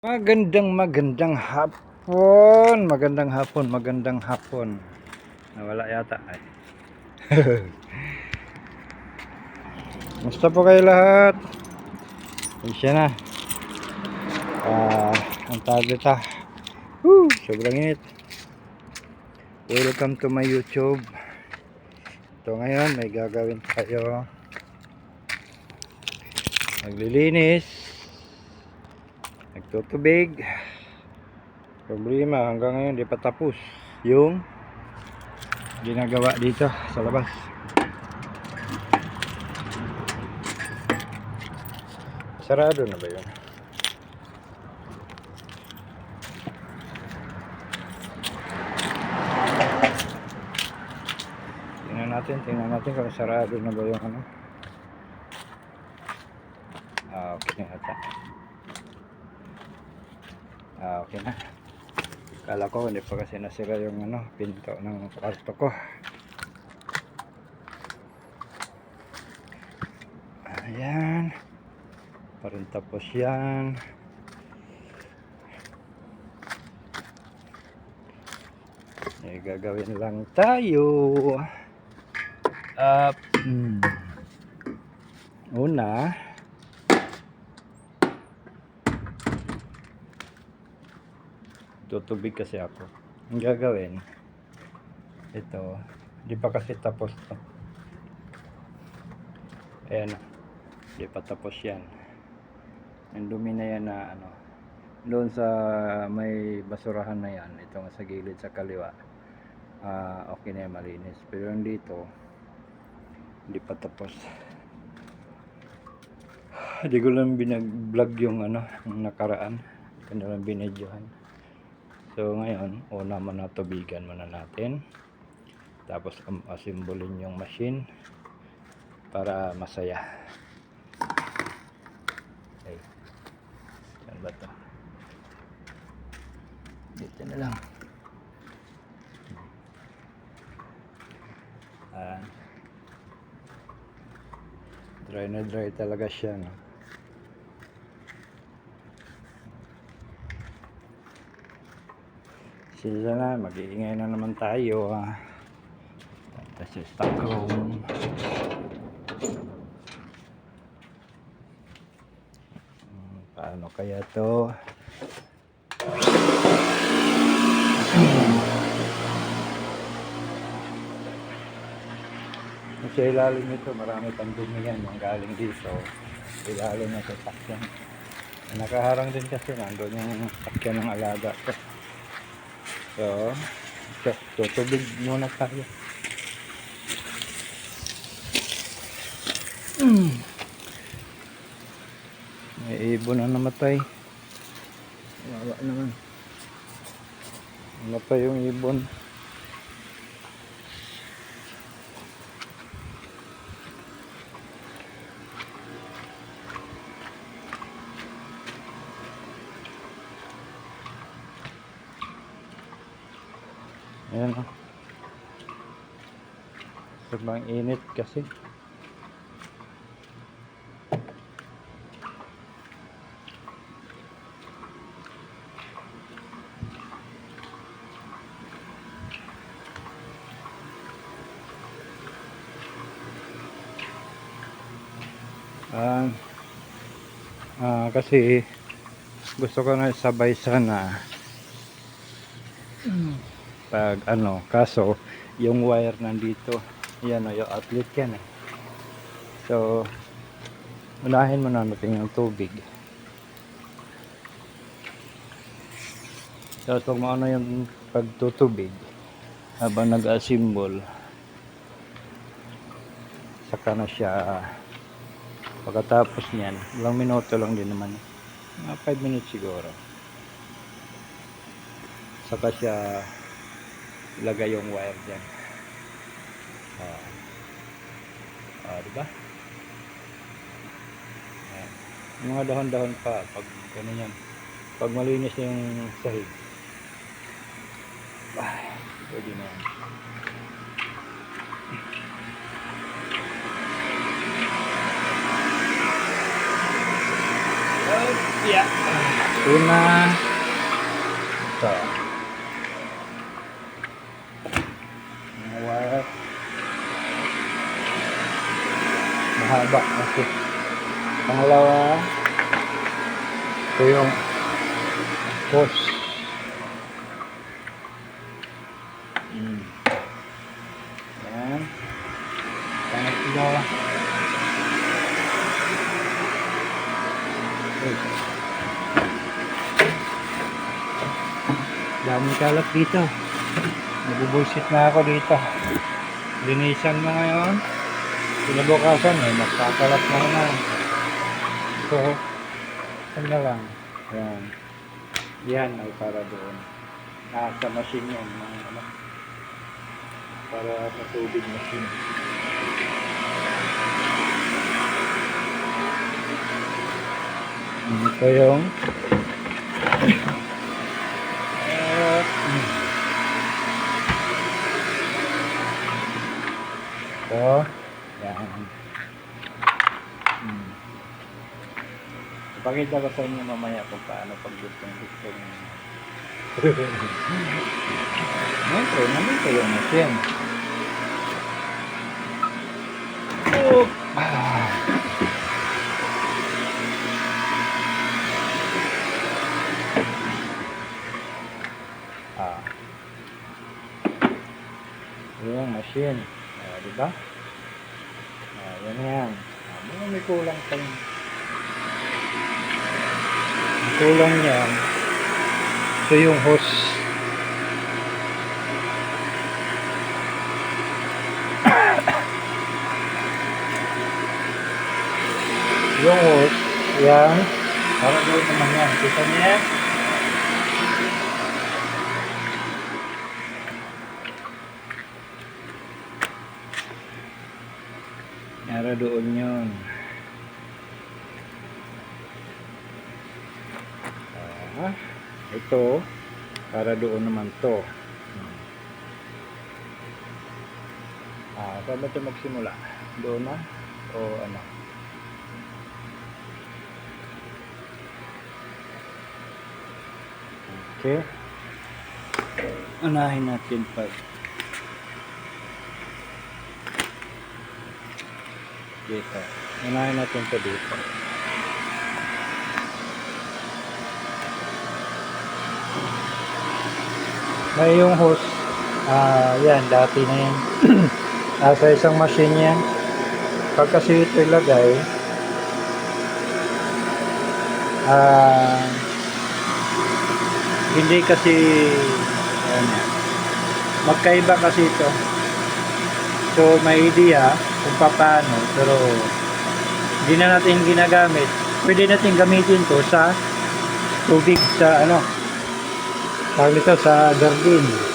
Magandang hapon. Nawala yata ay. Musta po kayo lahat? Isya na. Ang tawag ito. Sobrang init. Welcome to my YouTube. Ito ngayon may gagawin tayo. Maglilinis. Nagtutubig. Problema hanggang ngayon di pa tapos yung ginagawa dito sa labas. Sarado na ba yun? Tingnan natin kung sarado na ba yung ano. Okay na ata. Okay na. Kala ko hindi pa kasi nasira yung ano, pinto ng kwarto ko. Ayan. Parang tapos yan. Gagawin lang tayo. Una, tutubig kasi ako. Ang gagawin, ito, di pa kasi tapos to. Ayan, di pa tapos yan. Ang dumi na yan na ano, doon sa may basurahan na yan, ito nga sa gilid sa kaliwa. Okay na yan, malinis. Pero yung dito, hindi pa tapos. Hindi ko lang binag-vlog yung ano, yung nakaraan. Hindi ko lang binedyohan. So ngayon, una muna tubigan muna natin. Tapos asimbolin yung machine para masaya. Okay. Saan ba ito? Dito na lang. Dry na dry talaga siya, no? Sila na, mag-iingay na naman tayo. Tapos yung Stockholm. Paano kaya to? Sa ilalim nito, marami pang dumi yan. Yung galing dito, ilalim na sa sakyan. Nakaharang din kasi nandun yung sakyan ng alaga ko. So, tutubig muna tayo. May ibon na namatay. Wawa naman. Namatay yung ibon. Ayan o. Sobrang init kasi. Kasi gusto ko na sabay sana pag ano, kaso yung wire nandito, yan o, yung outlet yan eh. So unahin mo na natin yung tubig. So pag maano yung pagtutubig habang nag-assemble, saka na siya. Pagkatapos niyan, ilang minuto lang din naman, mga 5 minutes siguro, saka siya ilagay yung wire dyan. Diba? Mga dahon-dahon pa pag ano yan, pag malinis na yung sahig, pwede na yan. Yeah. Una, ito. What? Mahaba kasi. Pangalawa, ito yung hose. Yan. Pangatlo. Daming kalat dito. Nabubuisit na ako dito. Linisan mo ngayon. Kinabukasan magkakalat na naman. So, ano na lang. Yan. Yan ay para doon. Nasa machine yan. Ano, para sa tubig machine. Ito yung ito. Yan. Ipakita ko sa inyo mamaya kung paano pagdutong-dutong. Siyempre, nandito yung machine. Oh! Yung machine. Diba? Yan yan. May kulang pa yun. May kulang yan. Ito yung hose. Yung hose. Yan. Para doon naman yan. Kita niya. Para doon yun. Ito. Para doon naman to. Saan ba ito magsimula? Doon na? O ano? Okay. Unahin natin pa. Dito. Unahin natin ito dito. May yung hose. Yan. Dati na yan. Sa isang machine yan. Pag kasi ito ilagay, hindi kasi yan, magkaiba kasi ito. So may idea kung paano, pero hindi na natin ginagamit. Pwede natin gamitin to sa tubig, sa ano, tawag ito sa garden.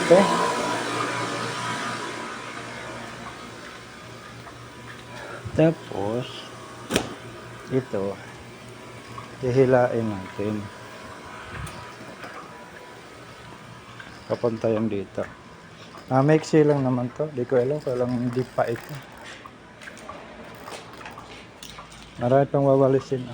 Okay. Tapos ito hihilain natin kapantayan dito. Maiksi lang naman to, di ko alam kung hindi pa ito. Marami pang wawalisin.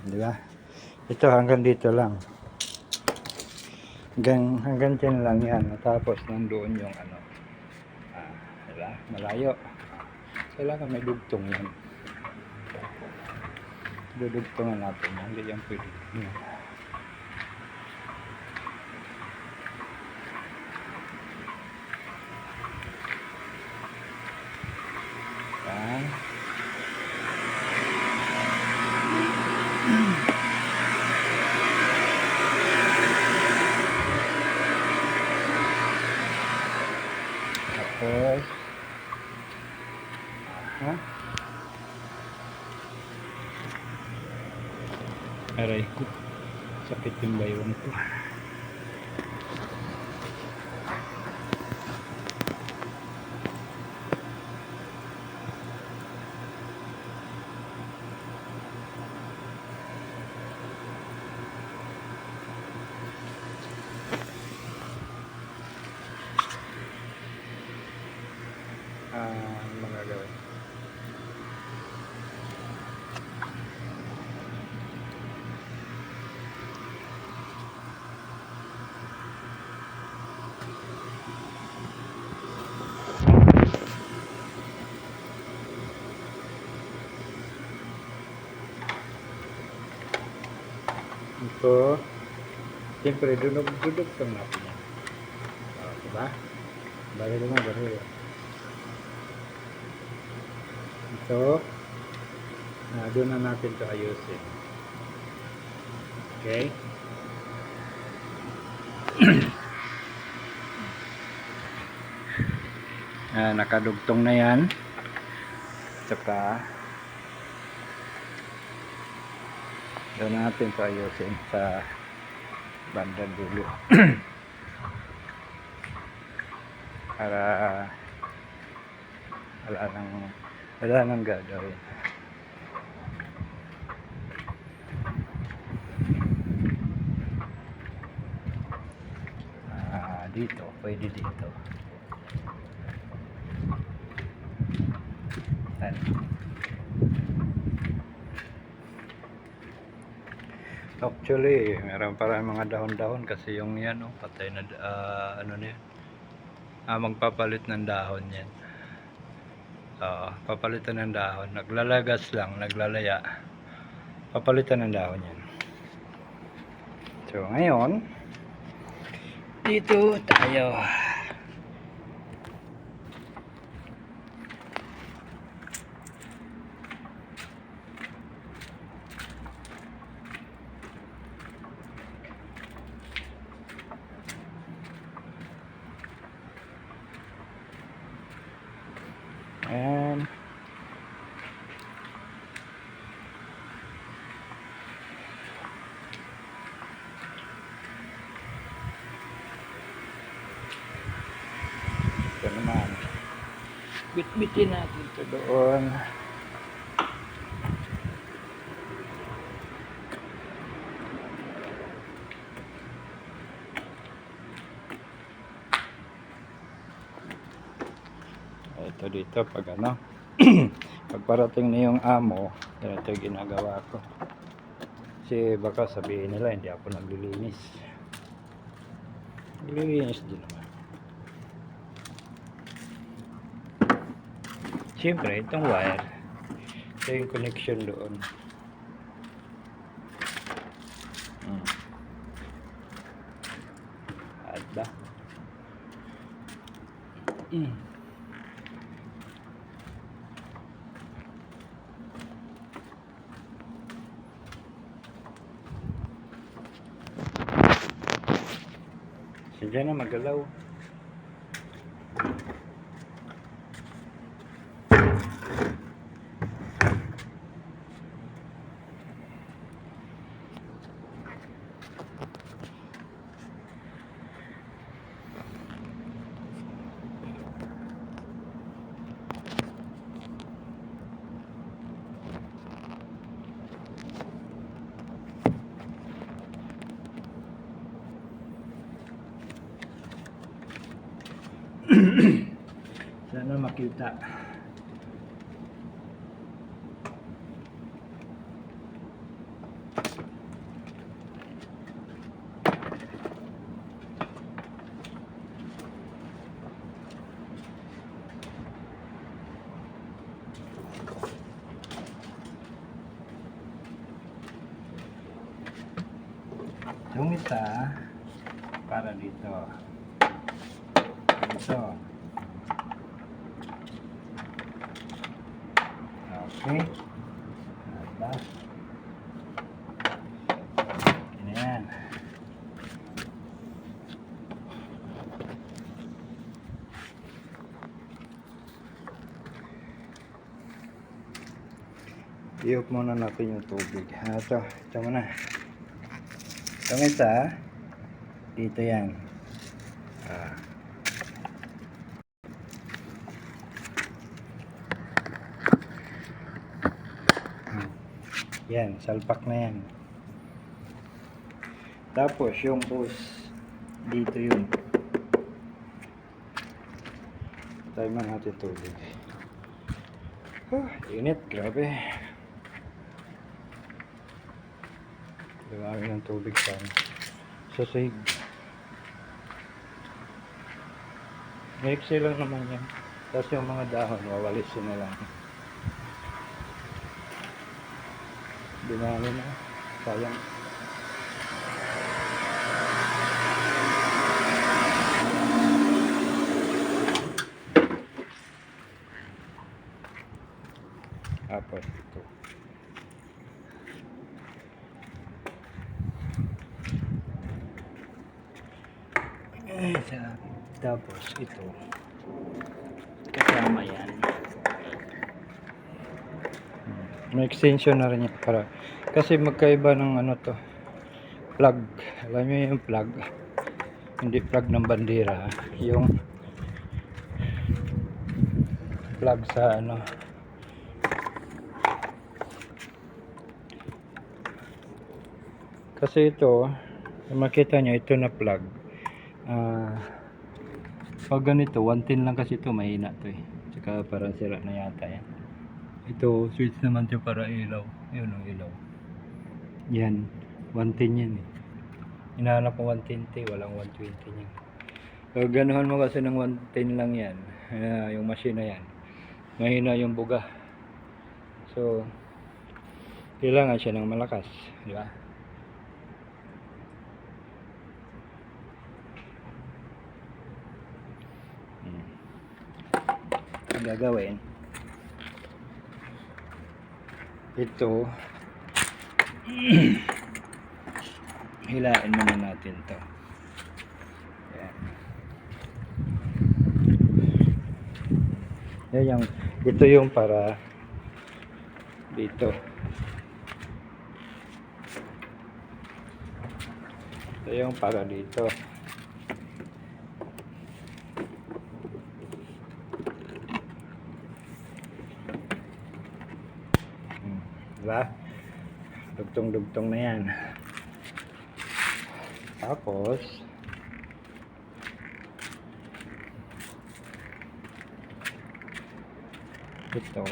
Di ba? Ito hanggang dito lang. Hanggang dyan lang yan. Tapos nandoon yung ano. Diba? Malayo. Kailangan may dugtong yan. Dudugtungan natin yan. Hindi yan pwede. Yan. Yan. Tapos aray ko, sakit yung bayon ko. mga gawin. Ito, siyempre, dunog-dunog kang natin yan. Diba? Baril mo, baril. Ito, doon na natin ito ayusin. Okay? Nakadugtong na yan. Tsaka, doon natin ito ayusin sa bandang dulo. Para wala nang gagawin. Dito, pwede dito. Actually, meron pa rin mga dahon-dahon kasi yung yan, patay na, ano na yan. Magpapalit ng dahon yan. Papalitan ng dahon. Naglalagas lang, naglalaya. Papalitan ng dahon yan. So, ngayon, dito tayo. Ayan. Ito naman. Bit-bitin natin ito doon. Ito dito pag ano pag parating na yung amo, ito yung ginagawa ko kasi baka sabihin nila hindi ako naglilinis din naman. Siyempre itong wire, ito yung connection doon. At ba? Sadya na magalaw. Sana makita. Yung isa para dito. Dito. Okay. Aba. Yan. I-off muna natin yung tubig. Ito muna. Itong isa, dito yan. Yan, salpak na yan. Tapos yung hose, dito yun. Tayo man natin tubig. Init, grabe. Dumami ng tubig sa sahig. Maiksi lang naman yan. Tapos yung mga dahon, wawalisin na lang. Dumami na. Sayang. Tapos ito. Tapos ito. Kasama yan. May extension na rin yan para kasi magkaiba ng ano to. Plug. Alam nyo yung plug. Hindi plug ng bandera. Yung plug sa ano. Kasi ito, makita nyo, ito na plug. Pag ganito, 110 lang kasi ito, mahina to eh. Tsaka parang sira na yata yan. Ito, switch naman ito para ilaw. Yun ang ilaw. Yan, 110 yan eh. Hinahanap ko 120, walang 120 yan. So, ganuhan mo kasi ng 110 lang yan. Yung machine na yan. Mahina yung buga. So, kailangan siya ng malakas. Di ba? Ang gagawin ito hilain muna natin to. Yan. Ito yung para dito. Ito yung para dito. Diba? Dugtong-dugtong na yan. Tapos ito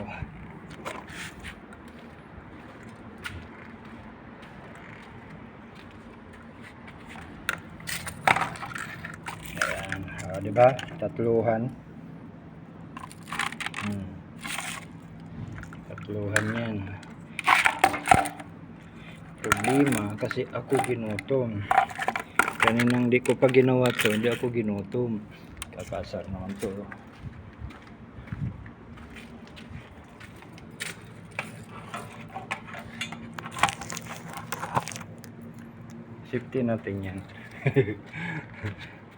ayan. Diba? Tatluhan. Tatluhan yan. Problema kasi ako ginutom. Kaninang di ko pa ginawa to, hindi ako ginutom. Kakasar naman to. Safety natin yan.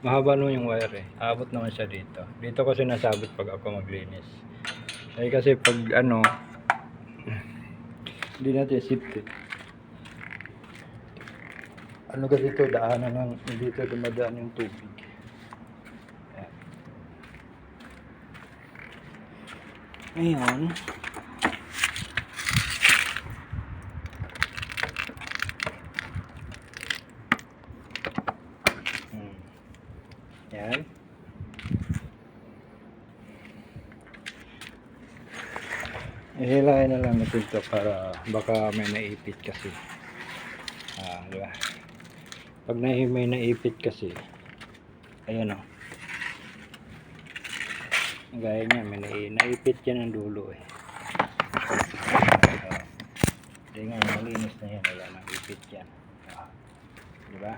Mahaba no yung wire eh. Abot naman siya dito. Dito kasi nasabot pag ako maglinis. Eh kasi pag ano, hindi natin safety. Ano kasi ito, daanan ng dito dumadaan yung tubig. Ngayon, yan. Ihilahin na lang natin ito para baka may naipit kasi. Diba? Pag may naipit kasi, ayan o. Gaya niya, may naipit yan ang dulo eh. Hindi nga, malinis na yan. Wala nang ipit yan. Diba?